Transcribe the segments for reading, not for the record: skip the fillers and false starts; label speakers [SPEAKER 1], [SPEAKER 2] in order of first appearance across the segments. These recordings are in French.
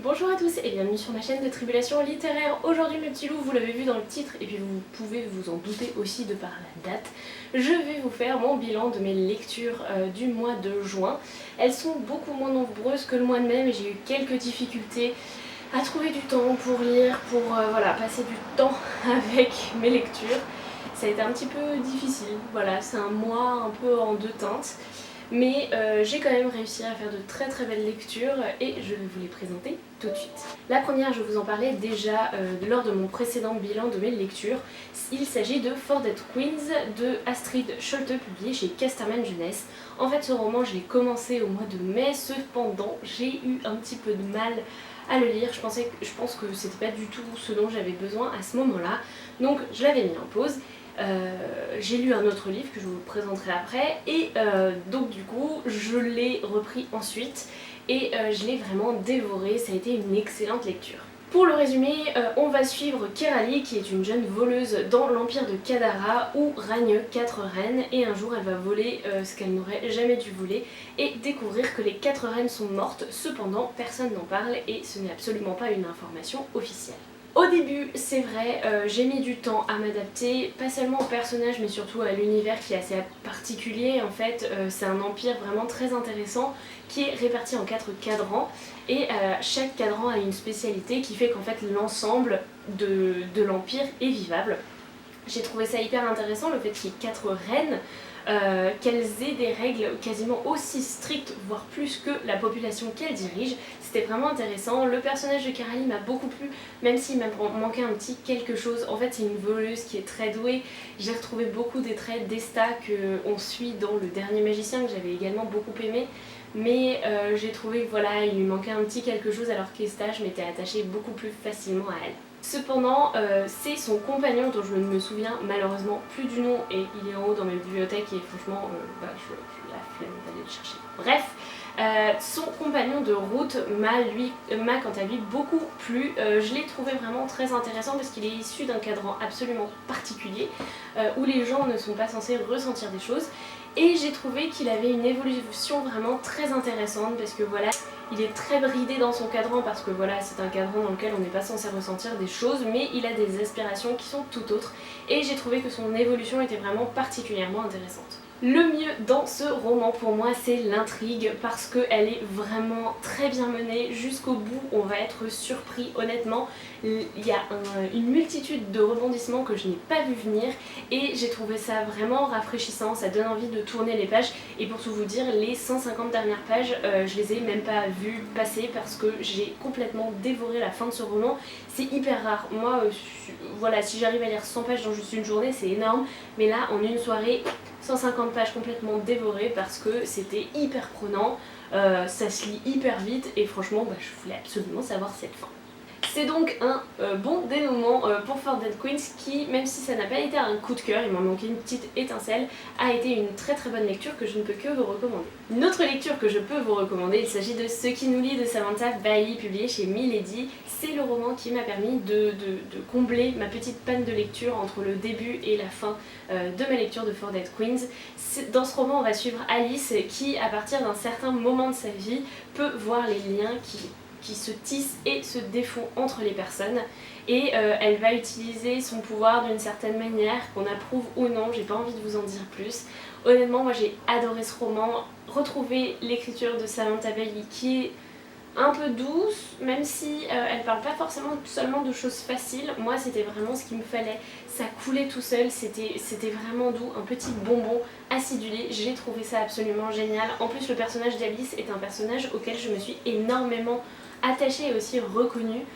[SPEAKER 1] Bonjour à tous et bienvenue sur ma chaîne de Tribulation littéraire. Aujourd'hui mes petits loups, vous l'avez vu dans le titre et puis vous pouvez vous en douter aussi de par la date, je vais vous faire mon bilan de mes lectures du mois de juin. Elles sont beaucoup moins nombreuses que le mois de mai mais j'ai eu quelques difficultés à trouver du temps pour lire, pour voilà, passer du temps avec mes lectures. Ça a été un petit peu difficile, voilà, c'est un mois un peu en deux teintes. Mais j'ai quand même réussi à faire de très belles lectures et je vais vous les présenter tout de suite. La première, je vous en parlais déjà lors de mon précédent bilan de mes lectures. Il s'agit de For Dead Queens de Astrid Schulte, publié chez Casterman Jeunesse. En fait, ce roman, je l'ai commencé au mois de mai, cependant, j'ai eu un petit peu de mal à le lire. Je pense que c'était pas du tout ce dont j'avais besoin à ce moment-là, donc je l'avais mis en pause. J'ai lu un autre livre que je vous présenterai après et donc du coup je l'ai repris ensuite et je l'ai vraiment dévoré, ça a été une excellente lecture. Pour le résumé, on va suivre Kerali qui est une jeune voleuse dans l'empire de Kadara où règnent 4 reines et un jour elle va voler ce qu'elle n'aurait jamais dû voler et découvrir que les 4 reines sont mortes, cependant personne n'en parle et ce n'est absolument pas une information officielle. Au début, c'est vrai, j'ai mis du temps à m'adapter, pas seulement au personnage mais surtout à l'univers qui est assez particulier. En fait, c'est un empire vraiment très intéressant qui est réparti en 4 cadrans et chaque cadran a une spécialité qui fait qu'en fait l'ensemble de l'empire est vivable. J'ai trouvé ça hyper intéressant, le fait qu'il y ait 4 reines, qu'elles aient des règles quasiment aussi strictes, voire plus que la population qu'elles dirigent. C'était vraiment intéressant. Le personnage de Kerali m'a beaucoup plu, même s'il m'a manqué un petit quelque chose. En fait, c'est une voleuse qui est très douée. J'ai retrouvé beaucoup des traits d'Esta qu'on suit dans Le Dernier Magicien, que j'avais également beaucoup aimé. Mais j'ai trouvé que voilà, il lui manquait un petit quelque chose alors qu'Esta, je m'étais attachée beaucoup plus facilement à elle. Cependant, c'est son compagnon dont je ne me souviens malheureusement plus du nom et il est en haut dans mes bibliothèques et franchement, je la flemme d'aller le chercher. Bref, son compagnon de route m'a quant à lui beaucoup plu. Je l'ai trouvé vraiment très intéressant parce qu'il est issu d'un cadran absolument particulier où les gens ne sont pas censés ressentir des choses. Et j'ai trouvé qu'il avait une évolution vraiment très intéressante parce que voilà, il est très bridé dans son cadran parce que voilà, c'est un cadran dans lequel on n'est pas censé ressentir des choses, mais il a des aspirations qui sont tout autres et j'ai trouvé que son évolution était vraiment particulièrement intéressante. Le mieux dans ce roman pour moi c'est l'intrigue parce qu'elle est vraiment très bien menée jusqu'au bout, on va être surpris honnêtement. Il y a une multitude de rebondissements que je n'ai pas vu venir et j'ai trouvé ça vraiment rafraîchissant, ça donne envie de tourner les pages et pour tout vous dire les 150 dernières pages je les ai même pas vues passer parce que j'ai complètement dévoré la fin de ce roman. C'est hyper rare, moi voilà, si j'arrive à lire 100 pages dans juste une journée c'est énorme, mais là en une soirée 150 pages complètement dévorées parce que c'était hyper prenant, ça se lit hyper vite et franchement je voulais absolument savoir cette fin. C'est donc un bon dénouement pour For Dead Queens qui, même si ça n'a pas été un coup de cœur, il m'en manquait une petite étincelle, a été une très bonne lecture que je ne peux que vous recommander. Une autre lecture que je peux vous recommander, il s'agit de Ce qui nous lie de Samantha Bailey, publié chez Milady. C'est le roman qui m'a permis de combler ma petite panne de lecture entre le début et la fin de ma lecture de For Dead Queens. Dans ce roman, on va suivre Alice qui, à partir d'un certain moment de sa vie, peut voir les liens qui se tissent et se défont entre les personnes et elle va utiliser son pouvoir d'une certaine manière, qu'on approuve ou non, j'ai pas envie de vous en dire plus. Honnêtement moi j'ai adoré ce roman, retrouver l'écriture de Samantha Bailey qui est un peu douce, même si elle parle pas forcément seulement de choses faciles, moi c'était vraiment ce qu'il me fallait, ça coulait tout seul, c'était vraiment doux, un petit bonbon acidulé, j'ai trouvé ça absolument génial. En plus le personnage d'Alice est un personnage auquel je me suis énormément attachée et aussi reconnue.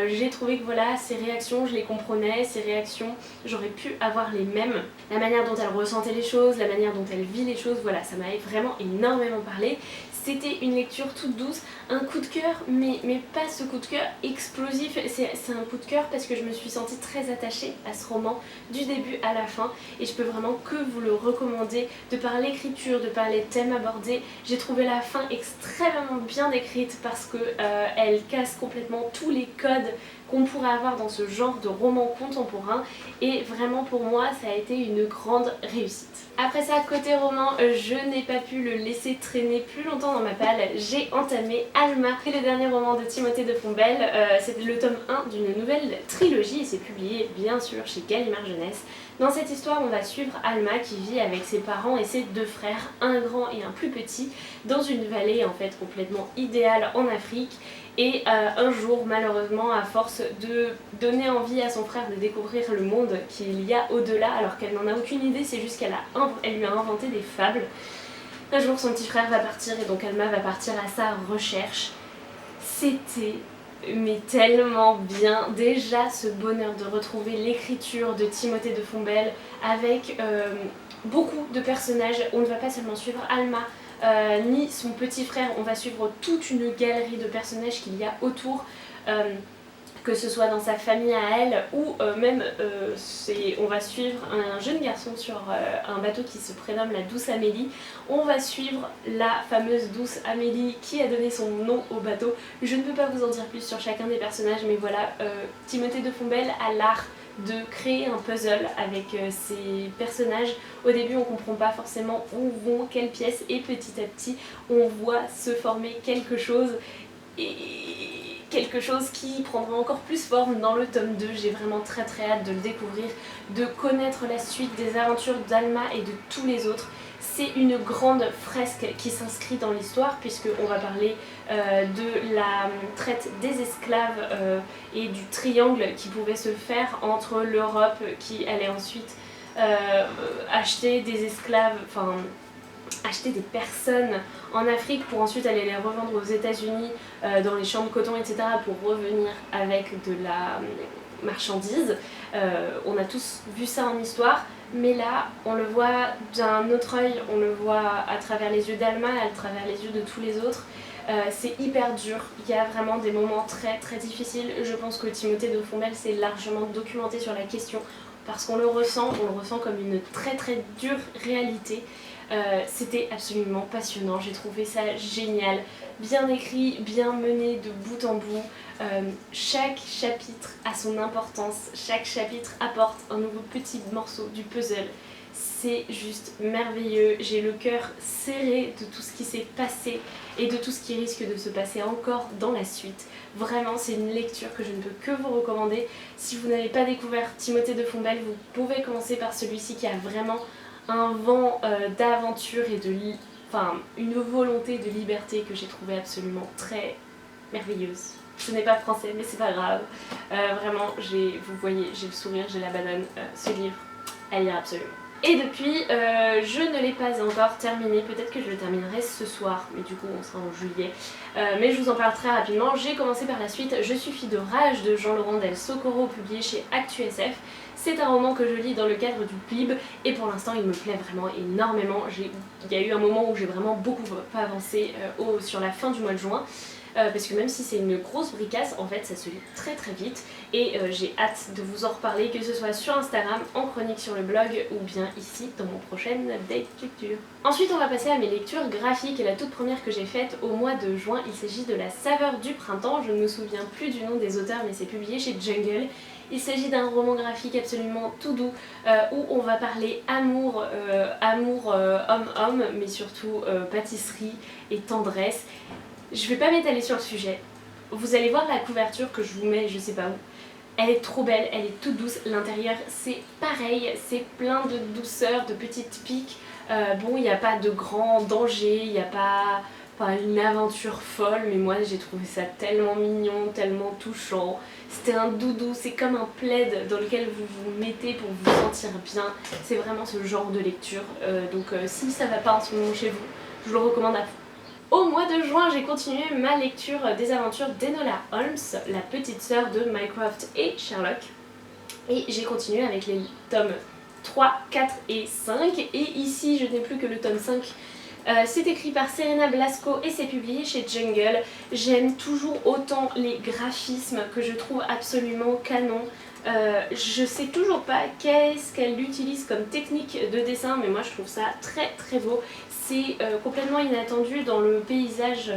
[SPEAKER 1] J'ai trouvé que voilà, ses réactions, je les comprenais, ses réactions, j'aurais pu avoir les mêmes. La manière dont elle ressentait les choses, la manière dont elle vit les choses, voilà, ça m'avait vraiment énormément parlé. C'était une lecture toute douce, un coup de cœur, mais pas ce coup de cœur explosif, c'est un coup de cœur parce que je me suis sentie très attachée à ce roman du début à la fin et je peux vraiment que vous le recommander de par l'écriture, de par les thèmes abordés. J'ai trouvé la fin extrêmement bien écrite parce que elle casse complètement tous les codes qu'on pourrait avoir dans ce genre de roman contemporain et vraiment pour moi ça a été une grande réussite. Après ça, côté roman, je n'ai pas pu le laisser traîner plus longtemps dans ma palle. J'ai entamé Alma, c'est le dernier roman de Timothée de Fombelle. C'est le tome 1 d'une nouvelle trilogie et c'est publié bien sûr chez Gallimard Jeunesse. Dans cette histoire, on va suivre Alma qui vit avec ses parents et ses deux frères, un grand et un plus petit, dans une vallée en fait complètement idéale en Afrique. Et un jour, malheureusement, à force de donner envie à son frère de découvrir le monde qu'il y a au-delà, alors qu'elle n'en a aucune idée, c'est juste qu'elle lui a inventé des fables. Un jour, son petit frère va partir et donc Alma va partir à sa recherche. C'était mais tellement bien, déjà ce bonheur de retrouver l'écriture de Timothée de Fombelle avec beaucoup de personnages. On ne va pas seulement suivre Alma ni son petit frère, on va suivre toute une galerie de personnages qu'il y a autour, que ce soit dans sa famille à elle ou même on va suivre un jeune garçon sur un bateau qui se prénomme la Douce Amélie. On va suivre la fameuse Douce Amélie qui a donné son nom au bateau. Je ne peux pas vous en dire plus sur chacun des personnages, mais voilà, Timothée de Fombelle a l'art de créer un puzzle avec ces personnages. Au début on comprend pas forcément où vont quelles pièces et petit à petit on voit se former quelque chose et quelque chose qui prendra encore plus forme dans le tome 2. J'ai vraiment très hâte de le découvrir, de connaître la suite des aventures d'Alma et de tous les autres. C'est une grande fresque qui s'inscrit dans l'histoire puisqu'on va parler de la traite des esclaves et du triangle qui pouvait se faire entre l'Europe qui allait ensuite acheter des esclaves, enfin acheter des personnes en Afrique pour ensuite aller les revendre aux États-Unis dans les champs de coton, etc. pour revenir avec de la marchandise. On a tous vu ça en histoire, mais là on le voit d'un autre œil, on le voit à travers les yeux d'Alma, à travers les yeux de tous les autres. C'est hyper dur, il y a vraiment des moments très difficiles. Je pense que Timothée de Fombelle s'est largement documenté sur la question parce qu'on le ressent comme une très dure réalité. C'était absolument passionnant, j'ai trouvé ça génial, bien écrit, bien mené de bout en bout. Chaque chapitre a son importance, chaque chapitre apporte un nouveau petit morceau du puzzle. C'est juste merveilleux, j'ai le cœur serré de tout ce qui s'est passé et de tout ce qui risque de se passer encore dans la suite. Vraiment, c'est une lecture que je ne peux que vous recommander. Si vous n'avez pas découvert Timothée de Fombelle, vous pouvez commencer par celui-ci qui a vraiment un vent d'aventure et une volonté de liberté que j'ai trouvé absolument très merveilleuse. Ce n'est pas français mais c'est pas grave, vraiment vous voyez, j'ai le sourire, j'ai la banane, ce livre à lire absolument. Et depuis, je ne l'ai pas encore terminé, peut-être que je le terminerai ce soir, mais du coup on sera en juillet. Mais je vous en parle très rapidement. J'ai commencé par la suite Je suis fille de rage de Jean-Laurent Del Socorro, publié chez ActuSF. C'est un roman que je lis dans le cadre du PLIB et pour l'instant il me plaît vraiment énormément. Il y a eu un moment où j'ai vraiment beaucoup avancé sur la fin du mois de juin. Parce que même si c'est une grosse bricasse, en fait ça se lit très vite et j'ai hâte de vous en reparler, que ce soit sur Instagram, en chronique sur le blog ou bien ici dans mon prochain update lecture. Ensuite on va passer à mes lectures graphiques et la toute première que j'ai faite au mois de juin, il s'agit de La Saveur du Printemps. Je ne me souviens plus du nom des auteurs mais c'est publié chez Jungle. Il s'agit d'un roman graphique absolument tout doux où on va parler amour, homme-homme, mais surtout pâtisserie et tendresse. Je vais pas m'étaler sur le sujet, vous allez voir la couverture que je vous mets je sais pas où. Elle est trop belle, elle est toute douce, l'intérieur c'est pareil, c'est plein de douceur, de petites piques. Bon, il n'y a pas de grand danger, il n'y a pas une aventure folle, mais moi j'ai trouvé ça tellement mignon, tellement touchant. C'était un doudou, c'est comme un plaid dans lequel vous vous mettez pour vous sentir bien. C'est vraiment ce genre de lecture, donc si ça va pas en ce moment chez vous, je le recommande à fond. Au mois de juin, j'ai continué ma lecture des aventures d'Enola Holmes, la petite sœur de Mycroft et Sherlock. Et j'ai continué avec les tomes 3, 4 et 5. Et ici, je n'ai plus que le tome 5. C'est écrit par Serena Blasco et c'est publié chez Jungle. J'aime toujours autant les graphismes que je trouve absolument canon. Je sais toujours pas qu'est-ce qu'elle utilise comme technique de dessin, mais moi je trouve ça très très beau. C'est complètement inattendu dans le paysage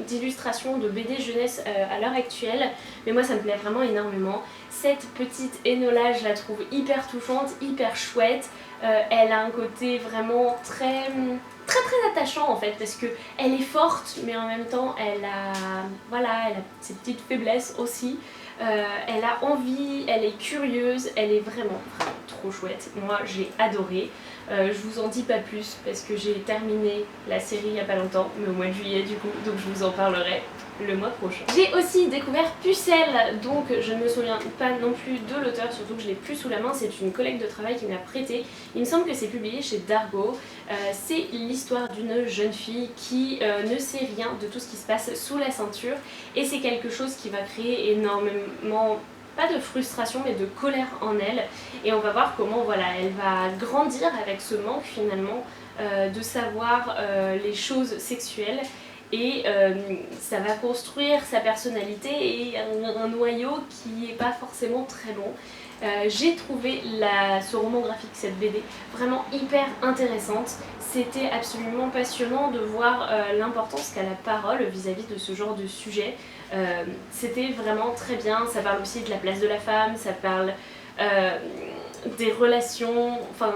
[SPEAKER 1] d'illustration de BD jeunesse à l'heure actuelle, mais moi ça me plaît vraiment énormément. Cette petite Enola, je la trouve hyper touchante, hyper chouette. Elle a un côté vraiment très attachant en fait, parce que elle est forte, mais en même temps elle a, voilà, elle a ses petites faiblesses aussi. Elle a envie, elle est curieuse, elle est vraiment trop chouette. Moi j'ai adoré. Je vous en dis pas plus parce que j'ai terminé la série il y a pas longtemps, mais au mois de juillet du coup, donc je vous en parlerai le mois prochain. J'ai aussi découvert Pucelle, donc je ne me souviens pas non plus de l'auteur, surtout que je l'ai plus sous la main, c'est une collègue de travail qui me l'a prêté. Il me semble que c'est publié chez Dargo. C'est l'histoire d'une jeune fille qui ne sait rien de tout ce qui se passe sous la ceinture, et c'est quelque chose qui va créer énormément, pas de frustration mais de colère en elle, et on va voir comment voilà, elle va grandir avec ce manque finalement de savoir les choses sexuelles, et ça va construire sa personnalité et un noyau qui n'est pas forcément très bon. J'ai trouvé ce roman graphique, cette BD, vraiment hyper intéressante. C'était absolument passionnant de voir l'importance qu'a la parole vis-à-vis de ce genre de sujet. C'était vraiment très bien. Ça parle aussi de la place de la femme, ça parle des relations, enfin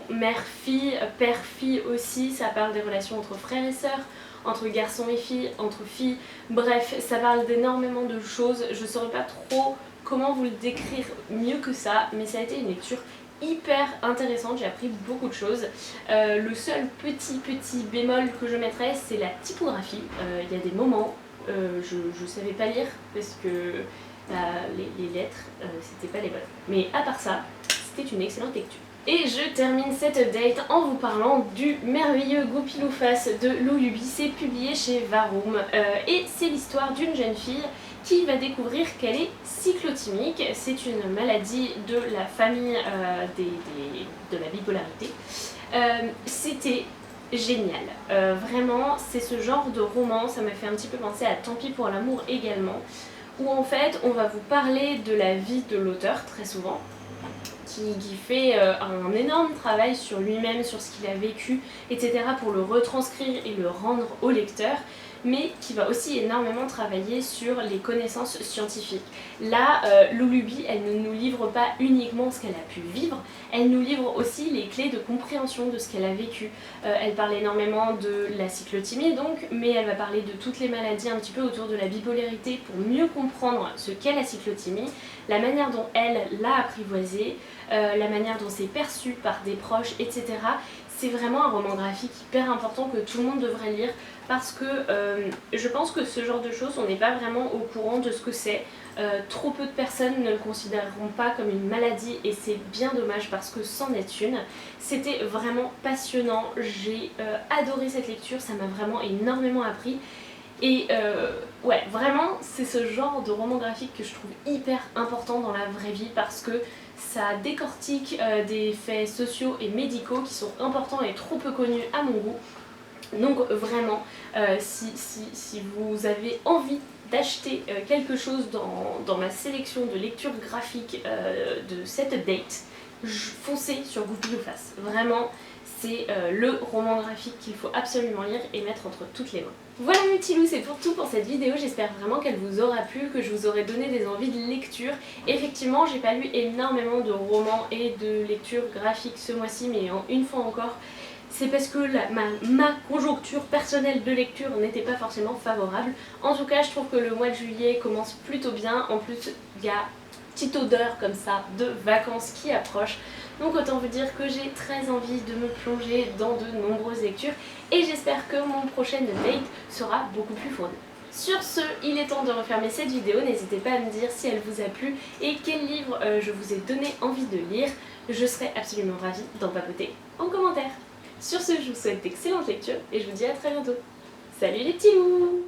[SPEAKER 1] mère-fille, père-fille aussi, ça parle des relations entre frères et sœurs, entre garçons et filles, entre filles, bref, ça parle d'énormément de choses. Je ne saurais pas trop comment vous le décrire mieux que ça, mais ça a été une lecture hyper intéressante, j'ai appris beaucoup de choses. Le seul petit bémol que je mettrais, c'est la typographie. Il y a des moments, je savais pas lire parce que les lettres, c'était pas les bonnes. Mais à part ça, c'était une excellente lecture. Et je termine cette update en vous parlant du merveilleux Goupil-Ou-Face de Lulubi. C'est publié chez Varum et c'est l'histoire d'une jeune fille qui va découvrir qu'elle est cyclotimique. C'est une maladie de la famille de la bipolarité. C'était génial. Vraiment, c'est ce genre de roman, ça m'a fait un petit peu penser à Tant pis pour l'amour également, où en fait on va vous parler de la vie de l'auteur très souvent, qui fait un énorme travail sur lui-même, sur ce qu'il a vécu, etc. pour le retranscrire et le rendre au lecteur, mais qui va aussi énormément travailler sur les connaissances scientifiques. Là, Lulubi, elle ne nous livre pas uniquement ce qu'elle a pu vivre, elle nous livre aussi les clés de compréhension de ce qu'elle a vécu. Elle parle énormément de la cyclothymie donc, mais elle va parler de toutes les maladies un petit peu autour de la bipolarité pour mieux comprendre ce qu'est la cyclothymie, la manière dont elle l'a apprivoisée, la manière dont c'est perçu par des proches, etc. C'est vraiment un roman graphique hyper important que tout le monde devrait lire parce que je pense que ce genre de choses, on n'est pas vraiment au courant de ce que c'est. Trop peu de personnes ne le considéreront pas comme une maladie et c'est bien dommage parce que c'en est une. C'était vraiment passionnant, j'ai adoré cette lecture, ça m'a vraiment énormément appris. Et ouais, vraiment, c'est ce genre de roman graphique que je trouve hyper important dans la vraie vie parce que ça décortique des faits sociaux et médicaux qui sont importants et trop peu connus à mon goût. Donc vraiment, si vous avez envie d'acheter quelque chose dans ma sélection de lecture graphique de cette date, foncez sur Goupil-Ou-Face. Vraiment, c'est le roman graphique qu'il faut absolument lire et mettre entre toutes les mains. Voilà mes petits loups, c'est pour tout pour cette vidéo, j'espère vraiment qu'elle vous aura plu, que je vous aurai donné des envies de lecture. Effectivement, j'ai pas lu énormément de romans et de lectures graphiques ce mois-ci, mais une fois encore, c'est parce que ma conjoncture personnelle de lecture n'était pas forcément favorable. En tout cas, je trouve que le mois de juillet commence plutôt bien, en plus il y a petite odeur comme ça de vacances qui approche. Donc autant vous dire que j'ai très envie de me plonger dans de nombreuses lectures et j'espère que mon prochaine date sera beaucoup plus fournie. Sur ce, il est temps de refermer cette vidéo, n'hésitez pas à me dire si elle vous a plu et quel livre je vous ai donné envie de lire. Je serai absolument ravie d'en papoter en commentaire. Sur ce, je vous souhaite d'excellentes lectures et je vous dis à très bientôt. Salut les petits loups!